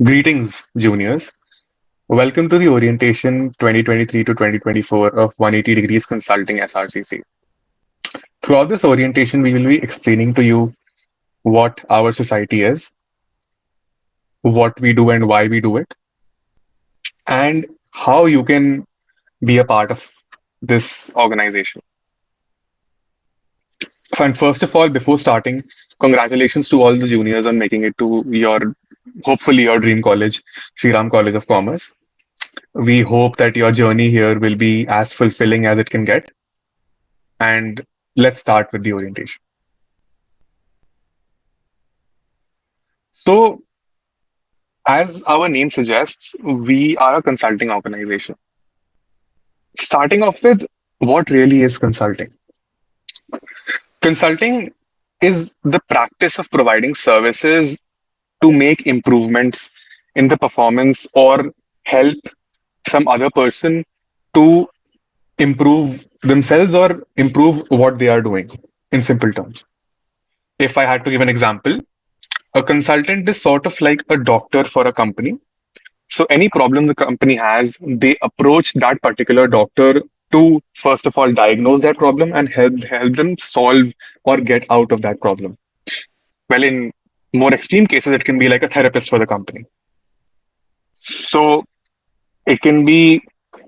Greetings, juniors. Welcome to the orientation 2023 to 2024 of 180 Degrees Consulting SRCC. Throughout this orientation, we will be explaining to you what our society is, what we do and why we do it, and how you can be a part of this organization. And first of all, before starting, congratulations to all the juniors on making it to hopefully your dream college, Shriram College of Commerce. We hope that your journey here will be as fulfilling as it can get. And let's start with the orientation. So, as our name suggests, we are a consulting organization. Starting off with what really is consulting? Consulting is the practice of providing services to make improvements in the performance or help some other person to improve themselves or improve what they are doing in simple terms. If I had to give an example, a consultant is sort of like a doctor for a company. So any problem the company has, they approach that particular doctor to first of all diagnose that problem and help them solve or get out of that problem. Well, in more extreme cases, it can be like a therapist for the company. So it can be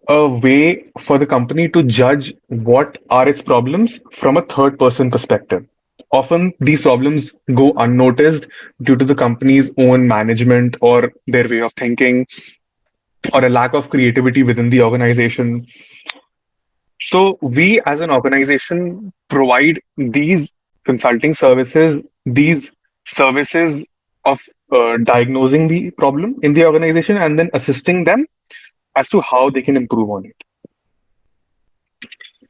a way for the company to judge what are its problems from a third person perspective. Often these problems go unnoticed due to the company's own management or their way of thinking or a lack of creativity within the organization. So we as an organization provide these consulting services, these services of diagnosing the problem in the organization and then assisting them as to how they can improve on it.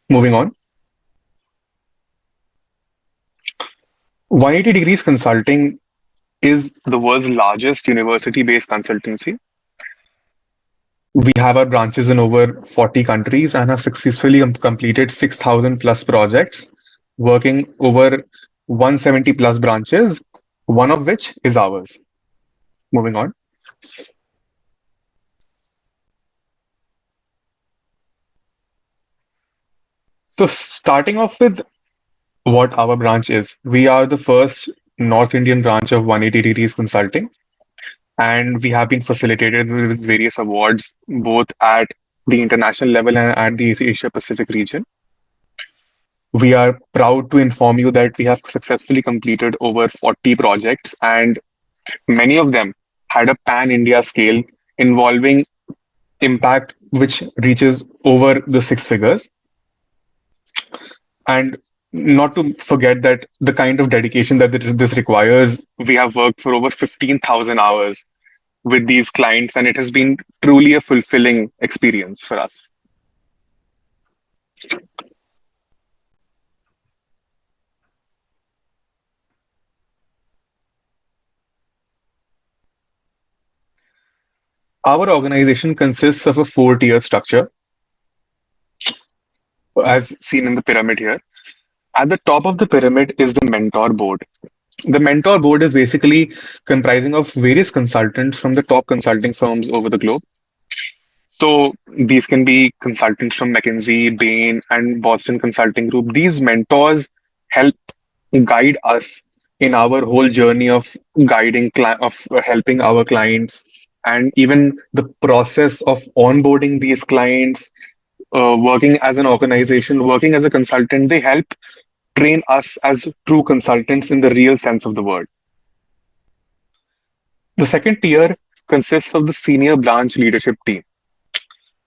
Moving on, 180 Degrees Consulting is the world's largest university-based consultancy. We have our branches in over 40 countries and have successfully completed 6,000 plus projects, working over 170 plus branches, one of which is ours. Moving on. So starting off with what our branch is, we are the first North Indian branch of 180 Degrees Consulting, and we have been facilitated with various awards both at the international level and at the Asia Pacific region. We are proud to inform you that we have successfully completed over 40 projects, and many of them had a pan India scale involving impact which reaches over the six figures. And not to forget that the kind of dedication that this requires, we have worked for over 15,000 hours with these clients, and it has been truly a fulfilling experience for us. Our organization consists of a four-tier structure, as seen in the pyramid here. At the top of the pyramid is the mentor board. The mentor board is basically comprising of various consultants from the top consulting firms over the globe. So these can be consultants from McKinsey, Bain, and Boston Consulting Group. These mentors help guide us in our whole journey of helping our clients, and even the process of onboarding these clients, working as an organization, working as a consultant. They help train us as true consultants in the real sense of the word. The second tier consists of the senior branch leadership team.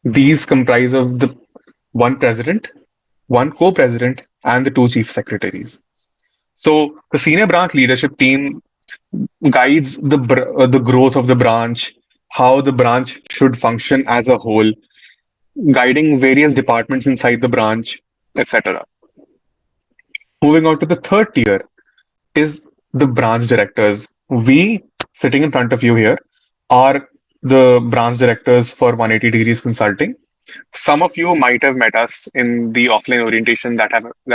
These comprise of the one president, one co-president, and the two chief secretaries. So the senior branch leadership team guides the growth of the branch, how the branch should function as a whole, guiding various departments inside the branch, etc. Moving on to the third tier is the branch directors. We, sitting in front of you here, are the branch directors for 180 Degrees Consulting. Some of you might have met us in the offline orientation that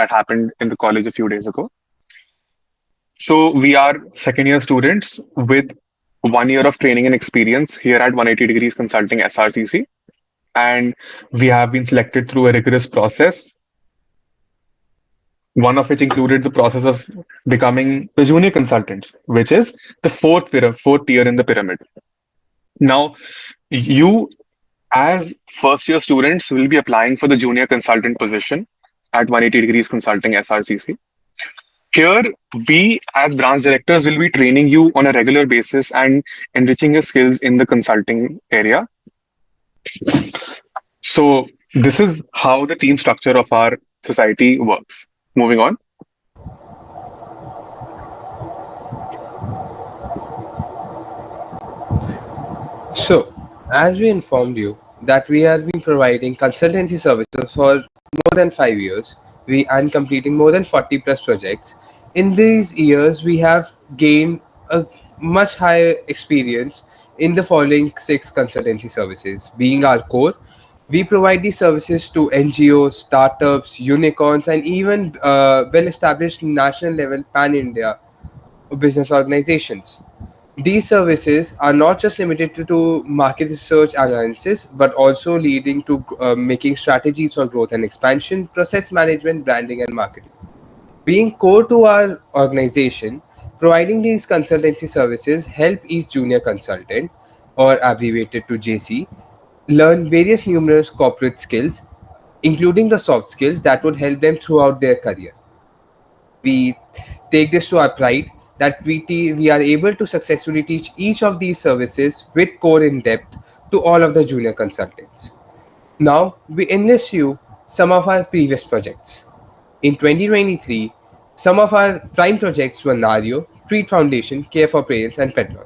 happened in the college a few days ago. So we are second year students with 1 year of training and experience here at 180 Degrees Consulting SRCC. And we have been selected through a rigorous process, one of which included the process of becoming the junior consultants, which is the fourth tier in the pyramid. Now, you as first year students will be applying for the junior consultant position at 180 Degrees Consulting SRCC. Here, we as branch directors will be training you on a regular basis and enriching your skills in the consulting area. So, this is how the team structure of our society works. Moving on. So, as we informed you that we have been providing consultancy services for more than 5 years, we and completing more than 40 plus projects. In these years, we have gained a much higher experience in the following six consultancy services. Being our core, we provide these services to NGOs, startups, unicorns, and even well-established national level pan-India business organizations. These services are not just limited to market research analysis, but also leading to making strategies for growth and expansion, process management, branding, and marketing. Being core to our organization, providing these consultancy services help each junior consultant, or abbreviated to JC, learn various numerous corporate skills, including the soft skills that would help them throughout their career. We take this to our pride that we are able to successfully teach each of these services with core in depth to all of the junior consultants. Now, we enlist you some of our previous projects. In 2023, some of our prime projects were Nario, Treat Foundation, Care for Parents, and Petrol.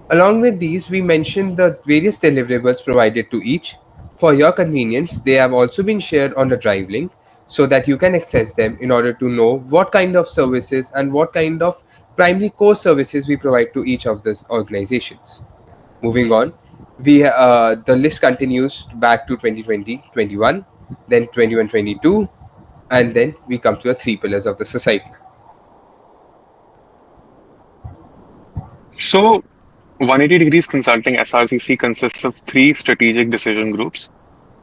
Along with these, we mentioned the various deliverables provided to each. For your convenience, they have also been shared on the Drive link so that you can access them in order to know what kind of services and what kind of primary core services we provide to each of these organizations. Moving on, the list continues back to 2020, 21, then 21, 22, and then we come to the three pillars of the society. So, 180 Degrees Consulting SRCC consists of three strategic decision groups,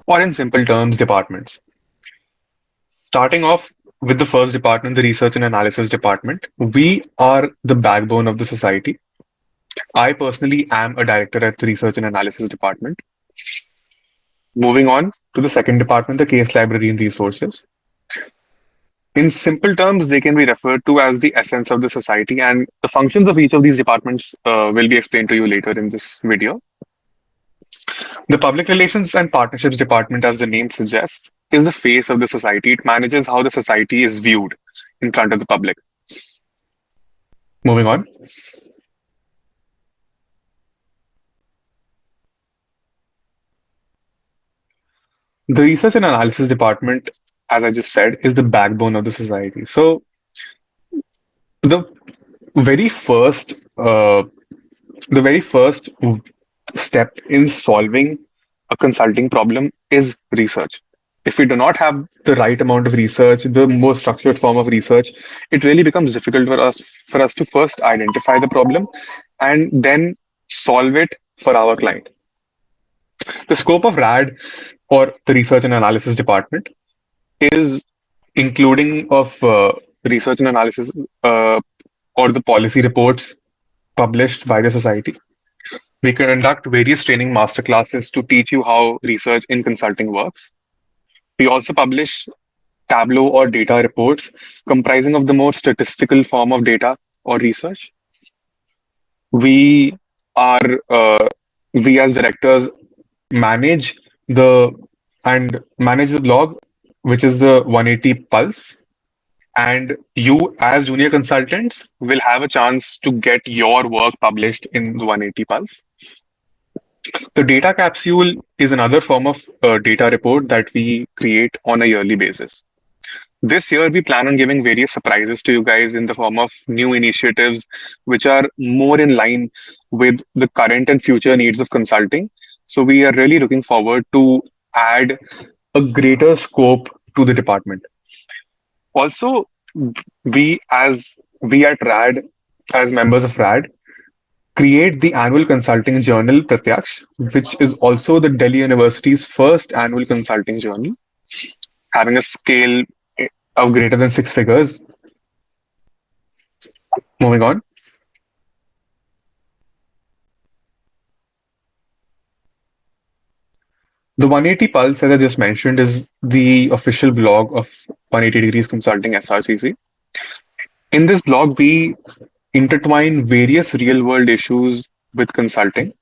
or in simple terms, departments. Starting off with the first department, the Research and Analysis Department, we are the backbone of the society. I personally am a director at the Research and Analysis Department. Moving on to the second department, the Case Library and Resources. In simple terms, they can be referred to as the essence of the society, and the functions of each of these departments will be explained to you later in this video. The Public Relations and Partnerships Department, as the name suggests, is the face of the society. It manages how the society is viewed in front of the public. Moving on. The Research and Analysis Department, as I just said, is the backbone of the society. So the very first, uh, the very first step in solving a consulting problem is research. If we do not have the right amount of research, the more structured form of research, it really becomes difficult for us to first identify the problem and then solve it for our client. The scope of RAD, or the Research and Analysis Department, is including of research and analysis or the policy reports published by the society. We conduct various training masterclasses to teach you how research in consulting works. We also publish Tableau or data reports comprising of the more statistical form of data or research. We are we as directors manage the manage the blog, which is the 180 Pulse. And you, as junior consultants, will have a chance to get your work published in the 180 Pulse. The data capsule is another form of data report that we create on a yearly basis. This year, we plan on giving various surprises to you guys in the form of new initiatives, which are more in line with the current and future needs of consulting. So we are really looking forward to add a greater scope to the department. Also, we at RAD, as members of RAD, create the annual consulting journal Pratyaksh, which is also the Delhi University's first annual consulting journal, having a scale of greater than six figures. Moving on. The 180 Pulse, as I just mentioned, is the official blog of 180 Degrees Consulting SRCC. In this blog, we intertwine various real world issues with consulting.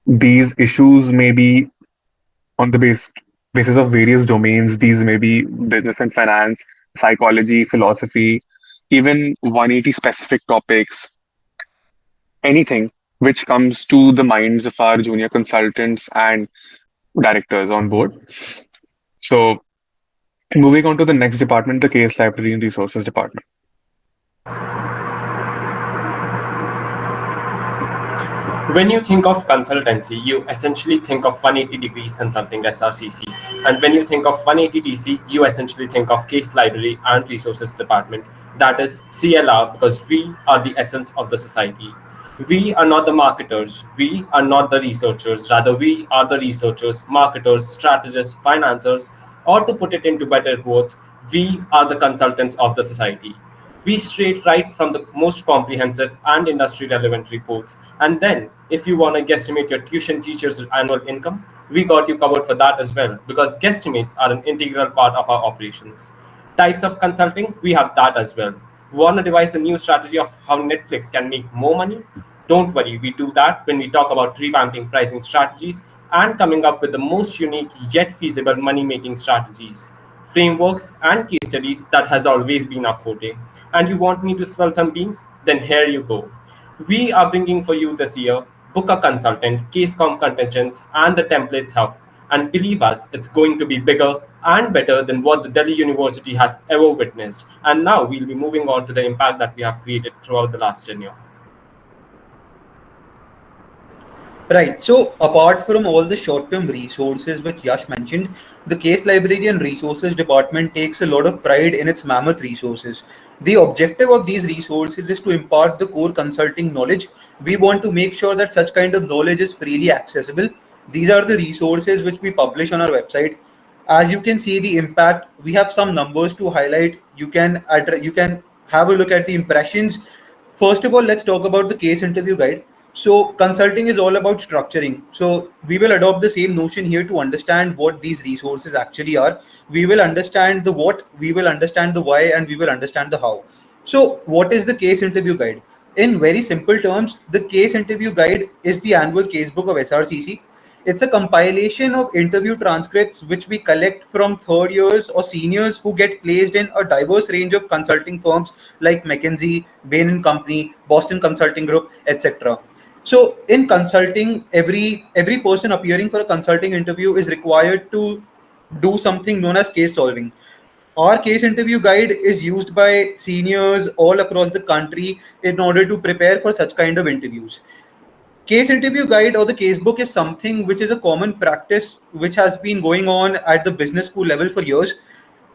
These issues may be on the basis of various domains. These may be business and finance, psychology, philosophy, even 180 specific topics, anything which comes to the minds of our junior consultants and directors on board. So, moving on to the next department, the case library and resources department. When you think of consultancy, you essentially think of 180 degrees consulting SRCC. And when you think of 180 DC, you essentially think of case library and resources department. That is CLR, because we are the essence of the society. We are not the marketers. We are not the researchers. Rather, we are the researchers, marketers, strategists, financiers, or to put it into better words, we are the consultants of the society. We straight right from the most comprehensive and industry relevant reports. And then, if you want to guesstimate your tuition teacher's annual income, we got you covered for that as well, because guesstimates are an integral part of our operations. Types of consulting, we have that as well. Want to devise a new strategy of how Netflix can make more money? Don't worry, we do that when we talk about revamping pricing strategies and coming up with the most unique yet feasible money making strategies, frameworks, and case studies. That has always been our forte. And you want me to spell some beans? Then here you go. We are bringing for you this year Book a Consultant, Case Com Contingents, and the Templates Hub. And believe us, it's going to be bigger and better than what the Delhi University has ever witnessed. And now we'll be moving on to the impact that we have created throughout the last tenure. Right. So apart from all the short-term resources which Yash mentioned, the case library and resources department takes a lot of pride in its mammoth resources. The objective of these resources is to impart the core consulting knowledge. We want to make sure that such kind of knowledge is freely accessible. These are the resources which we publish on our website. As you can see the impact, we have some numbers to highlight. You can have a look at the impressions. First of all, let's talk about the case interview guide. So consulting is all about structuring. So we will adopt the same notion here to understand what these resources actually are. We will understand the what, we will understand the why, and we will understand the how. So what is the case interview guide? In very simple terms, the case interview guide is the annual casebook of SRCC. It's a compilation of interview transcripts which we collect from third years or seniors who get placed in a diverse range of consulting firms like McKinsey, Bain and Company, Boston Consulting Group, etc. So in consulting, every person appearing for a consulting interview is required to do something known as case solving. Our case interview guide is used by seniors all across the country in order to prepare for such kind of interviews. Case interview guide or the case book is something which is a common practice which has been going on at the business school level for years.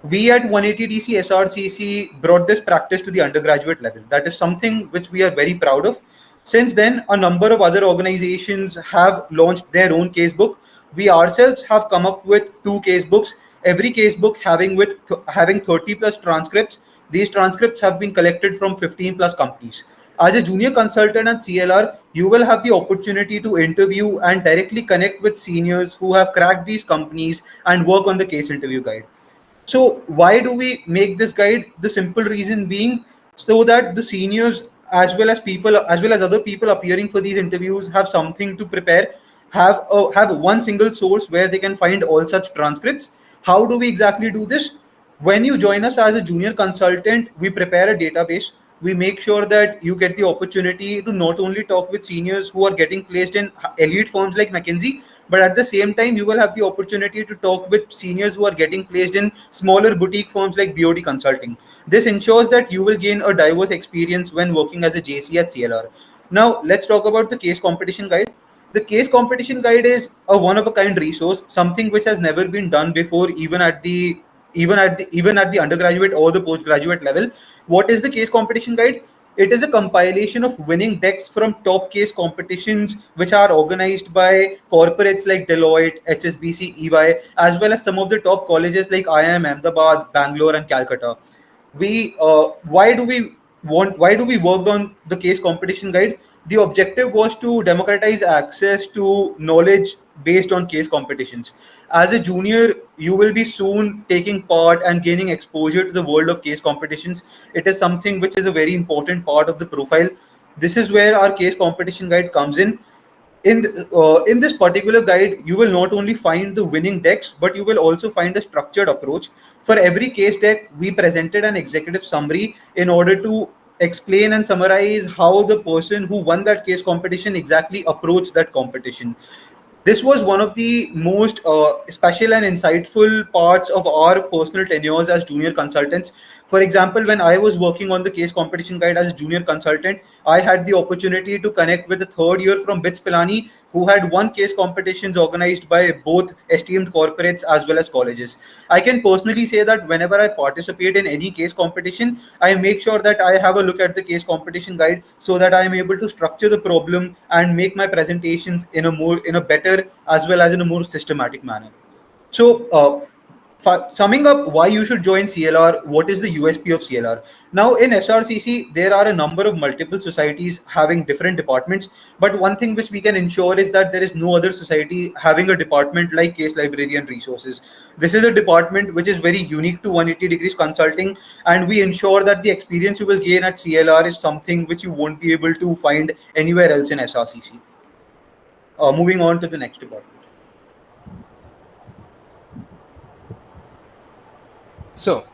We at 180DC SRCC brought this practice to the undergraduate level. That is something which we are very proud of. Since then, a number of other organizations have launched their own case book. We ourselves have come up with two case books. Every case book having 30 plus transcripts. These transcripts have been collected from 15 plus companies. As a junior consultant at CLR, you will have the opportunity to interview and directly connect with seniors who have cracked these companies and work on the case interview guide. So why do we make this guide? The simple reason being so that the seniors as well as other people appearing for these interviews have something to prepare, have one single source where they can find all such transcripts. How do we exactly do this? When you join us as a junior consultant, we prepare a database. We make sure that you get the opportunity to not only talk with seniors who are getting placed in elite firms like McKinsey, but at the same time, you will have the opportunity to talk with seniors who are getting placed in smaller boutique firms like BOD Consulting. This ensures that you will gain a diverse experience when working as a JC at CLR. Now, let's talk about the case competition guide. The case competition guide is a one of a kind resource, something which has never been done before, even at the undergraduate or the postgraduate level. What is the case competition guide? It is a compilation of winning decks from top case competitions which are organized by corporates like Deloitte, HSBC, EY, as well as some of the top colleges like IIM Ahmedabad, Bangalore, and Calcutta. Why do we work on the case competition guide? The objective was to democratize access to knowledge based on case competitions. As a junior, you will be soon taking part and gaining exposure to the world of case competitions. It is something which is a very important part of the profile. This is where our case competition guide comes in. In this particular guide, you will not only find the winning decks, but you will also find a structured approach. For every case deck, we presented an executive summary in order to explain and summarize how the person who won that case competition exactly approached that competition. This was one of the most special and insightful parts of our personal tenures as junior consultants. For example, when I was working on the case competition guide as a junior consultant, I had the opportunity to connect with a third year from BITS Pilani who had won case competitions organized by both esteemed corporates as well as colleges. I can personally say that whenever I participate in any case competition, I make sure that I have a look at the case competition guide so that I am able to structure the problem and make my presentations in a better as well as in a more systematic manner. So, summing up why you should join CLR, what is the USP of CLR? Now, in SRCC, there are a number of multiple societies having different departments, but one thing which we can ensure is that there is no other society having a department like Case Library and Resources. This is a department which is very unique to 180 Degrees Consulting, and we ensure that the experience you will gain at CLR is something which you won't be able to find anywhere else in SRCC. Moving on to the next department. So,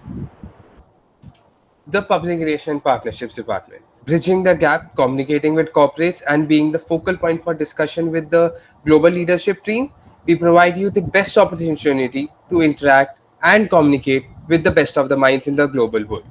the Public Relation Partnerships Department, bridging the gap, communicating with corporates, and being the focal point for discussion with the global leadership team. We provide you the best opportunity to interact and communicate with the best of the minds in the global world.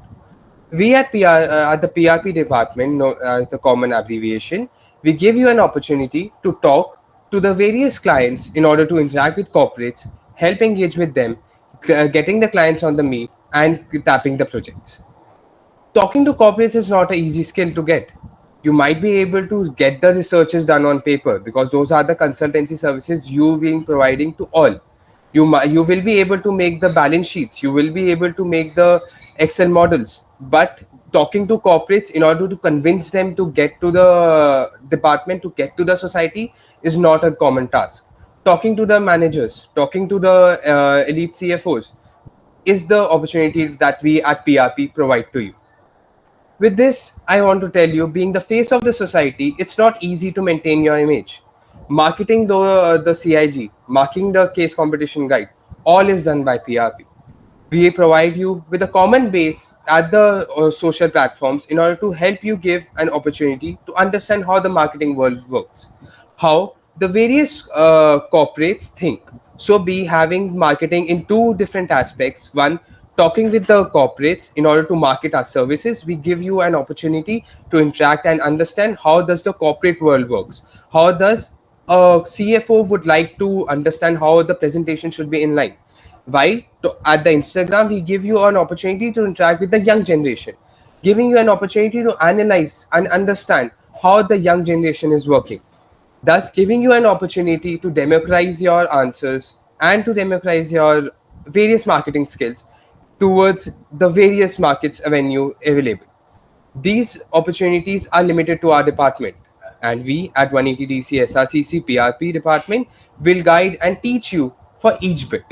We at at the PRP department, known as the common abbreviation, we give you an opportunity to talk to the various clients in order to interact with corporates, help engage with them, getting the clients on the meet, and tapping the projects. Talking to corporates is not an easy skill to get. You might be able to get the researches done on paper because those are the consultancy services you being providing to all. You will be able to make the balance sheets. You will be able to make the Excel models. But talking to corporates in order to convince them to get to the department, to get to the society, is not a common task. Talking to the managers, talking to the elite CFOs is the opportunity that we at PRP provide to you. With this, I want to tell you, being the face of the society, it's not easy to maintain your image. Marketing the CIG, marking the case competition guide, all is done by PRP. We provide you with a common base at the social platforms in order to help you give an opportunity to understand how the marketing world works, how the various corporates think. So, be having marketing in two different aspects. One, talking with the corporates in order to market our services. We give you an opportunity to interact and understand how does the corporate world works. How does a CFO would like to understand how the presentation should be in line. While at the Instagram, we give you an opportunity to interact with the young generation, giving you an opportunity to analyze and understand how the young generation is working, thus giving you an opportunity to democratize your answers and to democratize your various marketing skills towards the various markets avenue available. These opportunities are limited to our department, and we at 180DC SRCC PRP department will guide and teach you for each bit.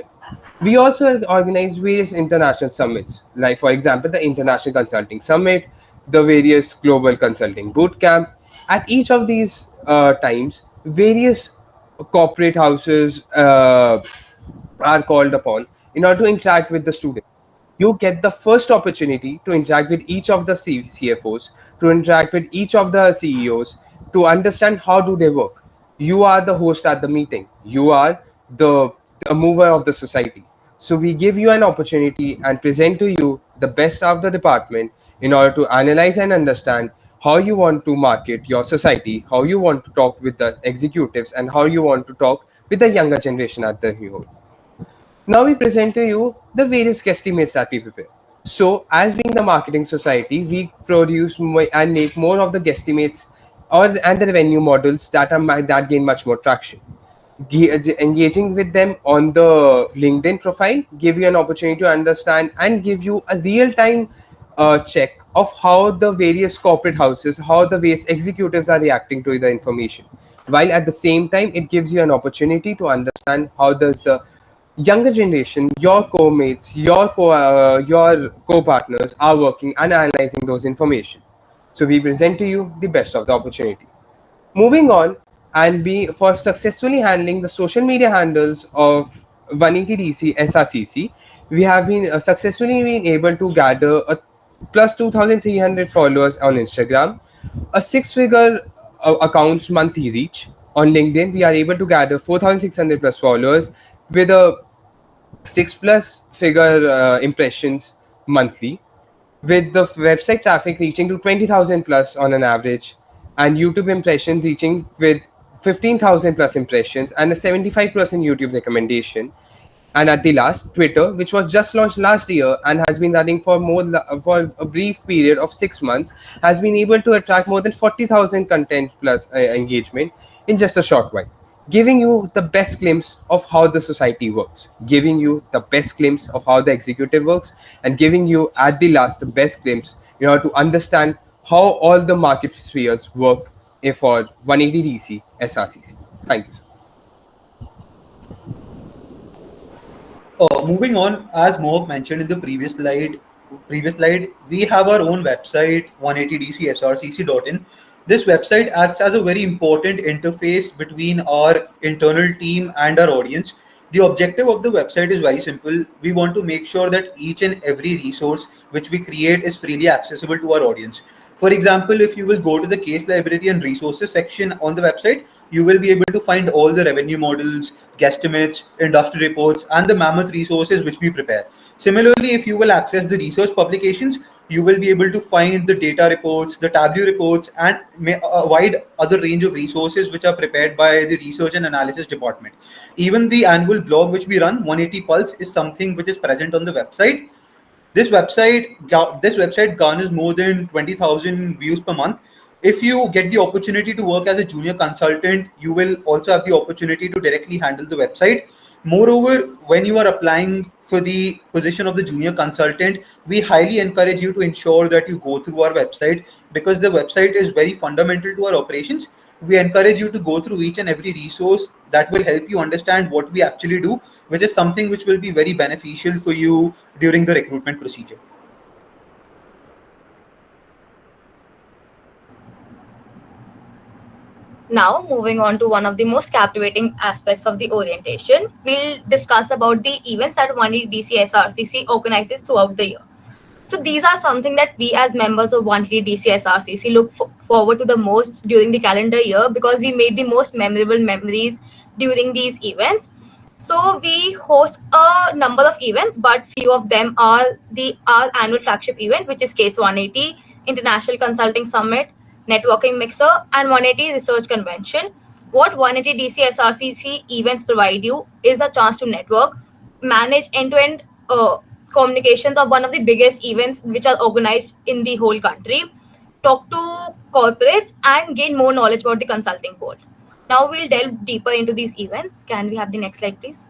We also organize various international summits, like, for example, the International Consulting Summit, the various Global Consulting Bootcamp. At each of these times, various corporate houses are called upon in order to interact with the students. You get the first opportunity to interact with each of the CFOs, to interact with each of the CEOs, to understand how do they work. You are the host at the meeting. You are the mover of the society. So we give you an opportunity and present to you the best of the department in order to analyze and understand how you want to market your society, how you want to talk with the executives, and how you want to talk with the younger generation at the whole. Now we present to you the various guesstimates that we prepare. So, as being the marketing society, we produce and make more of the guesstimates and the revenue models that gain much more traction. Engaging with them on the LinkedIn profile give you an opportunity to understand and give you a real time check of how the various corporate houses, how the various executives are reacting to the information. While at the same time, it gives you an opportunity to understand how does the younger generation, your co-mates, your co-partners are working and analyzing those information. So we present to you the best of the opportunity. Moving on, and be for successfully handling the social media handles of 180DC SRCC, we have been successfully been able to gather a plus 2,300 followers on Instagram, a six-figure accounts monthly reach. On LinkedIn, we are able to gather 4,600 plus followers with a six plus figure impressions monthly, with the website traffic reaching to 20,000 plus on an average, and YouTube impressions reaching with 15,000 plus impressions and a 75% YouTube recommendation. And at the last, Twitter, which was just launched last year and has been running for for a brief period of 6 months, has been able to attract more than 40,000 content plus engagement in just a short while, giving you the best glimpse of how the society works, giving you the best glimpse of how the executive works, and giving you at the last the best glimpse in order to understand how all the market spheres work for 180 DC SRCC. Thank you. Moving on, as Mohak mentioned in the previous slide, we have our own website, 180dcsrcc.in. This website acts as a very important interface between our internal team and our audience. The objective of the website is very simple. We want to make sure that each and every resource which we create is freely accessible to our audience. For example, if you will go to the case library and resources section on the website, you will be able to find all the revenue models, guesstimates, industry reports, and the mammoth resources which we prepare. Similarly, if you will access the research publications, you will be able to find the data reports, the Tableau reports, and a wide other range of resources which are prepared by the research and analysis department. Even the annual blog which we run, 180 Pulse, is something which is present on the website. This website garners more than 20,000 views per month. If you get the opportunity to work as a junior consultant, you will also have the opportunity to directly handle the website. Moreover, when you are applying for the position of the junior consultant, we highly encourage you to ensure that you go through our website, because the website is very fundamental to our operations. We encourage you to go through each and every resource that will help you understand what we actually do, which is something which will be very beneficial for you during the recruitment procedure. Now, moving on to one of the most captivating aspects of the orientation, we'll discuss about the events that 180DC SRCC organizes throughout the year. So these are something that we as members of 180DC SRCC look forward to the most during the calendar year, because we made the most memorable memories during these events. So we host a number of events, but few of them are our annual flagship event, which is Case 180 International Consulting Summit, Networking Mixer, and 180 Research Convention. What 180 DC SRCC events provide you is a chance to network, manage end-to-end communications of one of the biggest events which are organized in the whole country, talk to corporates, and gain more knowledge about the consulting world. Now we'll delve deeper into these events. Can we have the next slide, please?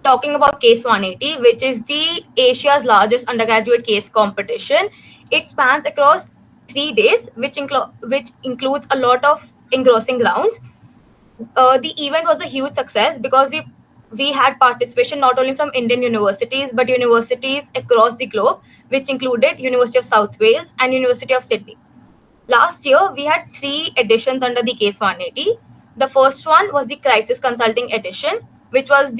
Talking about Case 180, which is the Asia's largest undergraduate case competition. It spans across 3 days, which includes a lot of engrossing rounds. The event was a huge success because we had participation not only from Indian universities but universities across the globe, which included University of South Wales and University of Sydney. Last year, we had 3 editions under the Case 180. The first one was the Crisis Consulting Edition, which was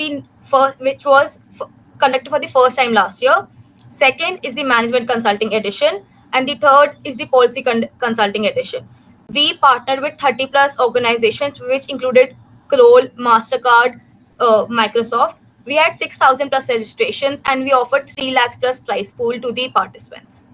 conducted for the first time last year. Second is the Management Consulting Edition, and the third is the Policy Consulting Edition. We partnered with 30 plus organizations, which included Kroll, Mastercard, Microsoft. We had 6,000 plus registrations, and we offered 3 lakhs plus prize pool to the participants.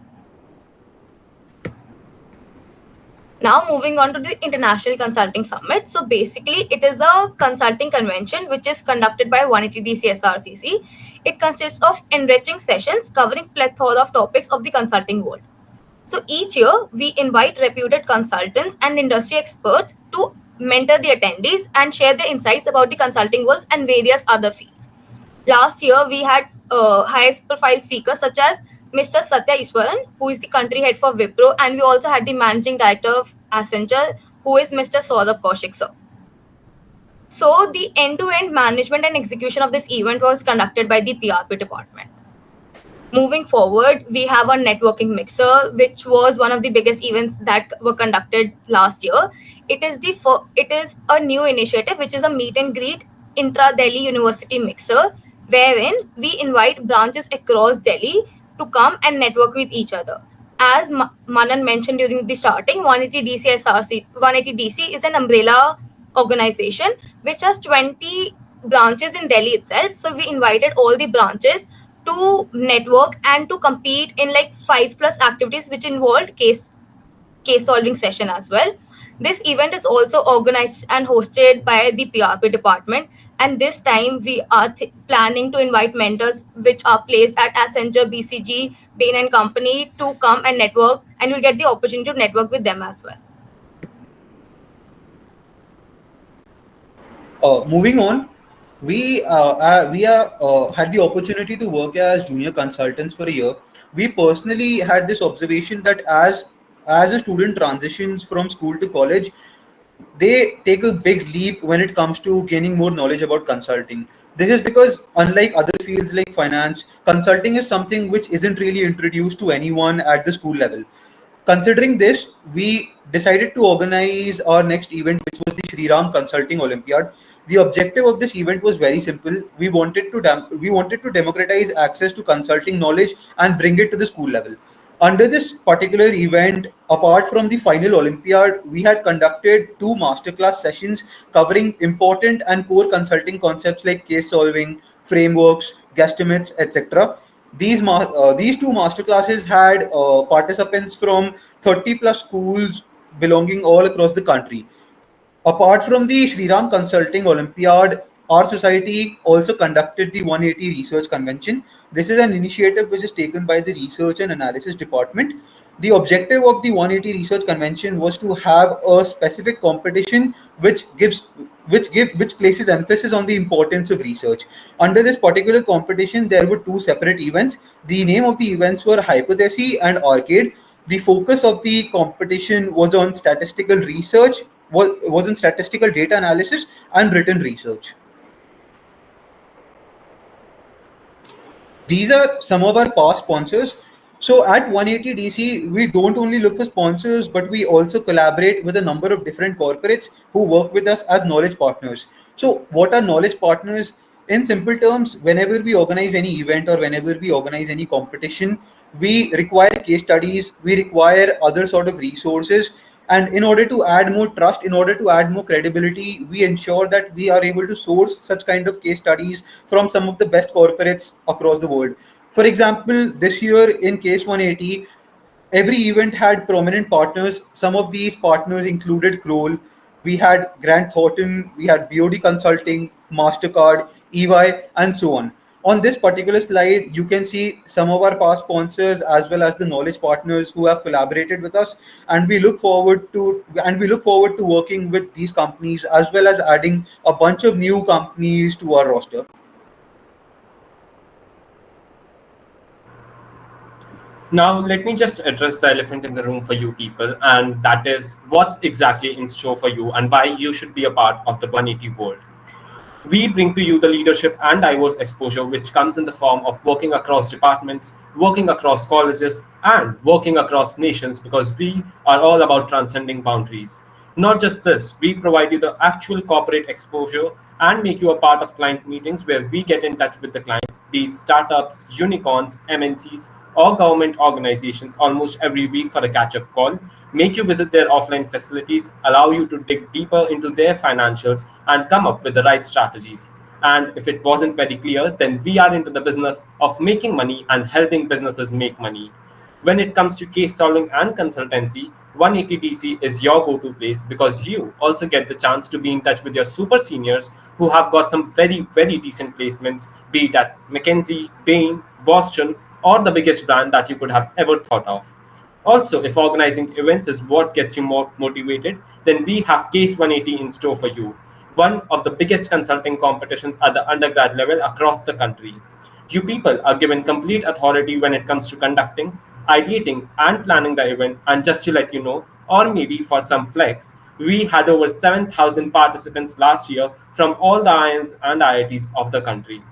Now moving on to the International Consulting Summit. So basically it is a consulting convention which is conducted by 180 DC SRCC. It consists of enriching sessions covering plethora of topics of the consulting world. So each year, we invite reputed consultants and industry experts to mentor the attendees and share their insights about the consulting worlds and various other fields. Last year, we had highest profile speakers such as Mr. Satya Iswaran, who is the country head for Wipro, and we also had the managing director of Accenture, who is Mr. Saurabh Kaushik, sir. So the end-to-end management and execution of this event was conducted by the PRP department. Moving forward, we have a networking mixer, which was one of the biggest events that were conducted last year. It is a new initiative, which is a meet and greet intra Delhi University mixer, wherein we invite branches across Delhi to come and network with each other. As Manan mentioned during the starting, 180DC SRC 180DC is an umbrella organization which has 20 branches in Delhi itself. So we invited all the branches to network and to compete in like 5+ activities which involved case solving session as well. This event is also organized and hosted by the PRP department, and this time we are planning to invite mentors which are placed at Accenture, BCG, Bain and Company to come and network, and we'll get the opportunity to network with them as well. Moving on, we had the opportunity to work as junior consultants for a year. We personally had this observation that as a student transitions from school to college, they take a big leap when it comes to gaining more knowledge about consulting. This is because, unlike other fields like finance, consulting is something which isn't really introduced to anyone at the school level. Considering this, we decided to organize our next event, which was the Sri Ram Consulting Olympiad. The objective of this event was very simple. We wanted to democratize access to consulting knowledge and bring it to the school level. Under this particular event, apart from the final Olympiad, we had conducted two masterclass sessions covering important and core consulting concepts like case solving, frameworks, guesstimates, etc. These two masterclasses had participants from 30 plus schools belonging all across the country. Apart from the Sri Ram Consulting Olympiad, our society also conducted the 180 Research Convention. This is an initiative which is taken by the Research and Analysis Department. The objective of the 180 Research Convention was to have a specific competition which places emphasis on the importance of research. Under this particular competition, there were two separate events. The name of the events were Hypothesis and Arcade. The focus of the competition was on statistical research, was on statistical data analysis and written research. These are some of our past sponsors. So at 180 DC, we don't only look for sponsors, but we also collaborate with a number of different corporates who work with us as knowledge partners. So what are knowledge partners? In simple terms, whenever we organize any event or whenever we organize any competition, we require case studies, we require other sort of resources. And in order to add more trust, in order to add more credibility, we ensure that we are able to source such kind of case studies from some of the best corporates across the world. For example, this year in Case 180, every event had prominent partners. Some of these partners included Kroll, we had Grant Thornton, we had BOD Consulting, MasterCard, EY, and so on. On this particular slide, you can see some of our past sponsors as well as the knowledge partners who have collaborated with us, and we look forward to working with these companies as well as adding a bunch of new companies to our roster. Now, let me just address the elephant in the room for you people, and that is what's exactly in store for you and why you should be a part of the 180 world. We bring to you the leadership and diverse exposure which comes in the form of working across departments, working across colleges, and working across nations, because we are all about transcending boundaries. Not just this, we provide you the actual corporate exposure and make you a part of client meetings where we get in touch with the clients, be it startups, unicorns, MNCs, or government organizations almost every week for a catch-up call, make you visit their offline facilities, allow you to dig deeper into their financials and come up with the right strategies. And if it wasn't very clear, then we are into the business of making money and helping businesses make money. When it comes to case solving and consultancy, 180DC is your go-to place because you also get the chance to be in touch with your super seniors who have got some very, very decent placements, be it at McKinsey, Bain, Boston, or the biggest brand that you could have ever thought of. Also, if organizing events is what gets you more motivated, then we have Case 180 in store for you, one of the biggest consulting competitions at the undergrad level across the country. You people are given complete authority when it comes to conducting, ideating, and planning the event. And just to let you know, or maybe for some flex, we had over 7,000 participants last year from all the IIMs and IITs of the country.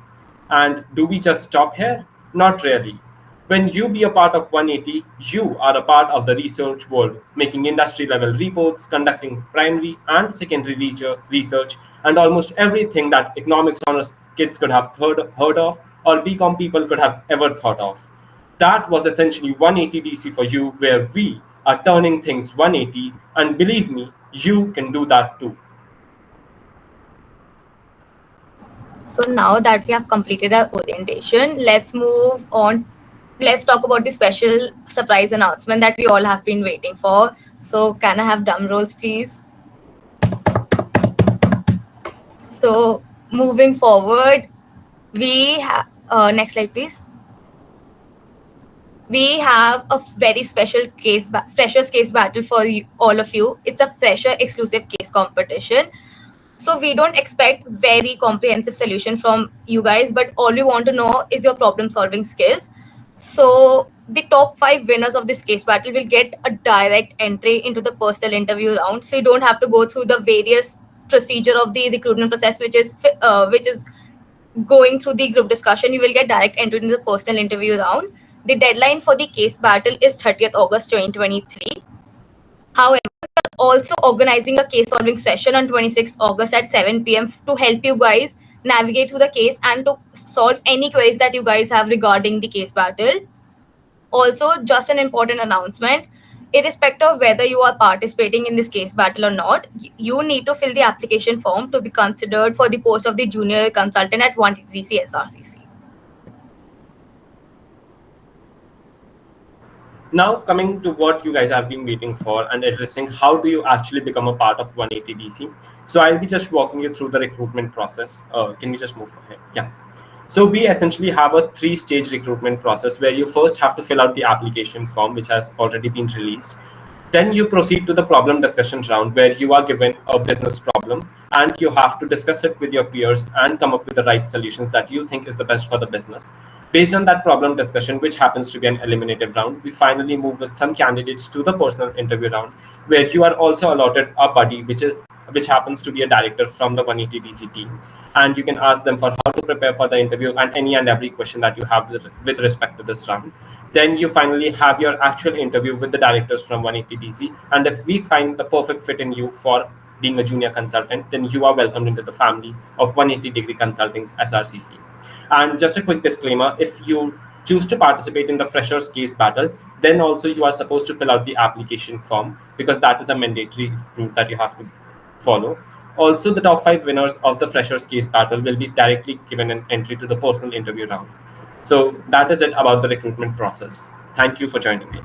And do we just stop here? Not really. When you be a part of 180, you are a part of the research world, making industry level reports, conducting primary and secondary research, and almost everything that economics honors kids could have heard of or BCom people could have ever thought of. That was essentially 180 DC for you, where we are turning things 180, and believe me, you can do that too. So now that we have completed our orientation, let's move on. Let's talk about the special surprise announcement that we all have been waiting for. So can I have drum rolls, please? So moving forward, we have next slide, please. We have a very special freshers case battle for all of you. It's a fresher exclusive case competition. So we don't expect very comprehensive solution from you guys, but all we want to know is your problem solving skills. So the top 5 winners of this case battle will get a direct entry into the personal interview round. So you don't have to go through the various procedure of the recruitment process, which is going through the group discussion. You will get direct entry into the personal interview round. The deadline for the case battle is 30th August 2023. However, we are also organizing a case solving session on 26th August at 7 p.m. to help you guys navigate through the case and to solve any queries that you guys have regarding the case battle. Also, just an important announcement. Irrespective of whether you are participating in this case battle or not, you need to fill the application form to be considered for the post of the junior consultant at 180DC SRCC. Now coming to what you guys have been waiting for and addressing, how do you actually become a part of 180 DC? So I'll be just walking you through the recruitment process. Can we just move ahead? Yeah. So we essentially have a 3-stage recruitment process where you first have to fill out the application form, which has already been released. Then you proceed to the problem discussion round where you are given a business problem and you have to discuss it with your peers and come up with the right solutions that you think is the best for the business. Based on that problem discussion, which happens to be an eliminative round, we finally move with some candidates to the personal interview round where you are also allotted a buddy, which happens to be a director from the 180 DC team. And you can ask them for how to prepare for the interview and any and every question that you have with respect to this round. Then you finally have your actual interview with the directors from 180 DC. And if we find the perfect fit in you for being a junior consultant, then you are welcomed into the family of 180 Degree Consulting's SRCC. And just a quick disclaimer, if you choose to participate in the freshers case battle, then also you are supposed to fill out the application form because that is a mandatory route that you have to follow. Also, the top 5 winners of the freshers case battle will be directly given an entry to the personal interview round. So that is it about the recruitment process. Thank you for joining me.